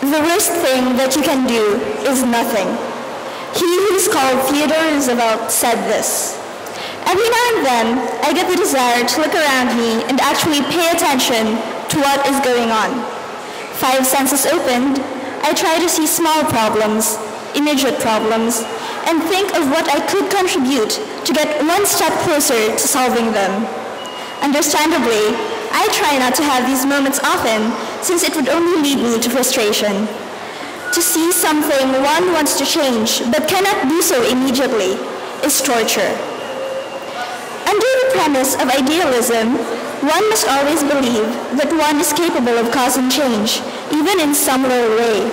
The worst thing that you can do is nothing. He who is called Theodore Roosevelt said this. Every now and then, I get the desire to look around me and actually pay attention to what is going on. 5 senses opened, I try to see small problems, immediate problems, and think of what I could contribute to get one step closer to solving them. Understandably, I try not to have these moments often, since it would only lead me to frustration. To see something one wants to change but cannot do so immediately is torture. Under the premise of idealism, one must always believe that one is capable of causing change, even in some low way.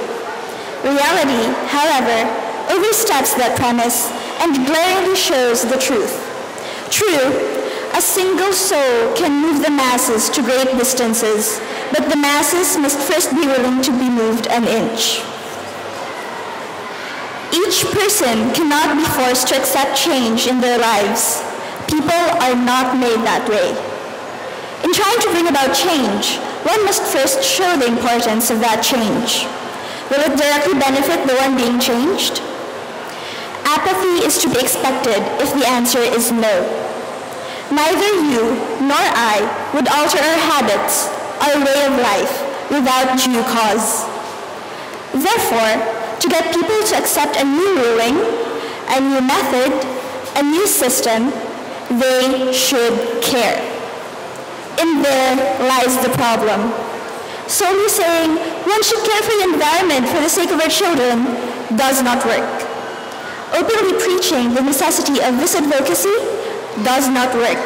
Reality, however, oversteps that premise and glaringly shows the truth. True, a single soul can move the masses to great distances, but the masses must first be willing to be moved an inch. Each person cannot be forced to accept change in their lives. People are not made that way. In trying to bring about change, one must first show the importance of that change. Will it directly benefit the one being changed? Apathy is to be expected if the answer is no. Neither you nor I would alter our habits, our way of life, without due cause. Therefore, to get people to accept a new ruling, a new method, a new system, they should care. In there lies the problem. Solely saying one should care for the environment for the sake of our children does not work. Openly preaching the necessity of this advocacy does not work.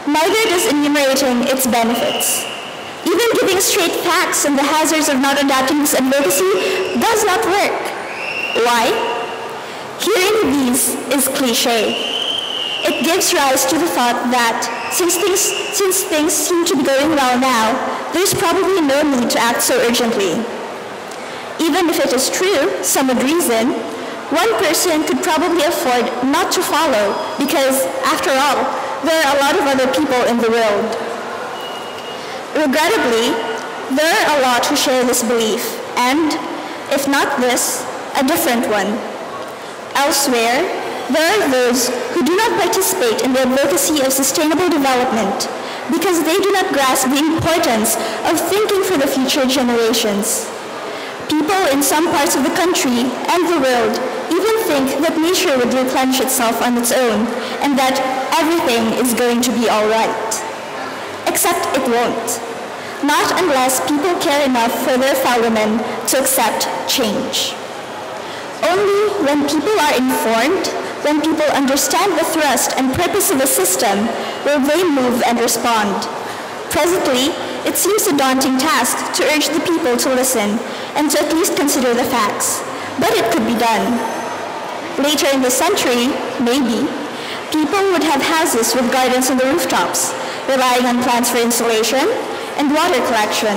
Neither does enumerating its benefits. Even giving straight facts on the hazards of not adopting this advocacy does not work. Why? Hearing these is cliché. It gives rise to the thought that since things seem to be going well now, there's probably no need to act so urgently. Even if it is true, some would reason, one person could probably afford not to follow because, after all, there are a lot of other people in the world. Regrettably, there are a lot who share this belief, and, if not this, a different one. Elsewhere, there are those who do not participate in the advocacy of sustainable development because they do not grasp the importance of thinking for the future generations. People in some parts of the country and the world even think that nature would replenish itself on its own and that everything is going to be all right. Except it won't. Not unless people care enough for their fellow men to accept change. Only when people are informed, when people understand the thrust and purpose of a system, will they move and respond. Presently, it seems a daunting task to urge the people to listen and to at least consider the facts, but it could be done. Later in the century, maybe, people would have houses with gardens on the rooftops, relying on plants for insulation and water collection.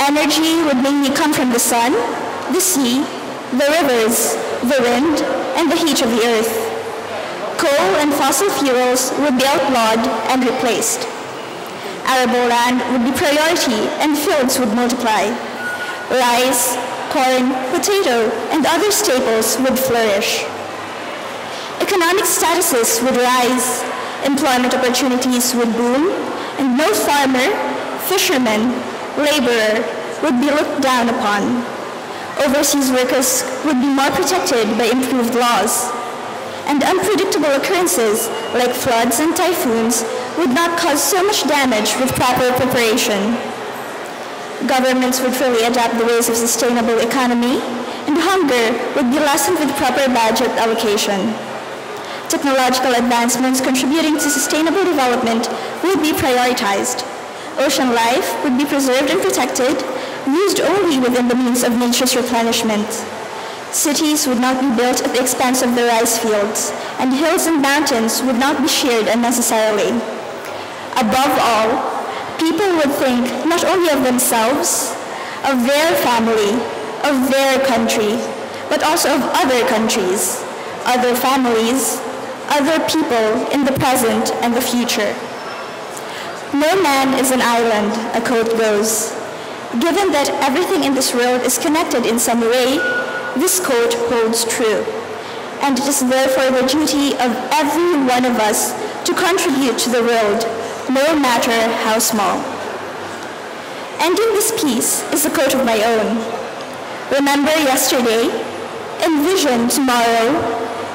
Energy would mainly come from the sun, the sea, the rivers, the wind, and the heat of the earth. Coal and fossil fuels would be outlawed and replaced. Arable land would be priority and fields would multiply. Rice, corn, potato, and other staples would flourish. Economic statuses would rise, employment opportunities would boom, and no farmer, fisherman, laborer would be looked down upon. Overseas workers would be more protected by improved laws, and unpredictable occurrences like floods and typhoons would not cause so much damage with proper preparation. Governments would fully adapt the ways of sustainable economy, and hunger would be lessened with proper budget allocation. Technological advancements contributing to sustainable development would be prioritized. Ocean life would be preserved and protected, used only within the means of nature's replenishment. Cities would not be built at the expense of the rice fields, and hills and mountains would not be sheared unnecessarily. Above all, people would think not only of themselves, of their family, of their country, but also of other countries, other families, other people in the present and the future. No man is an island, a quote goes. Given that everything in this world is connected in some way, this quote holds true. And it is therefore the duty of every one of us to contribute to the world, no matter how small. Ending this piece is a quote of my own. Remember yesterday, envision tomorrow,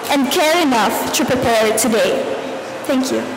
and care enough to prepare today. Thank you.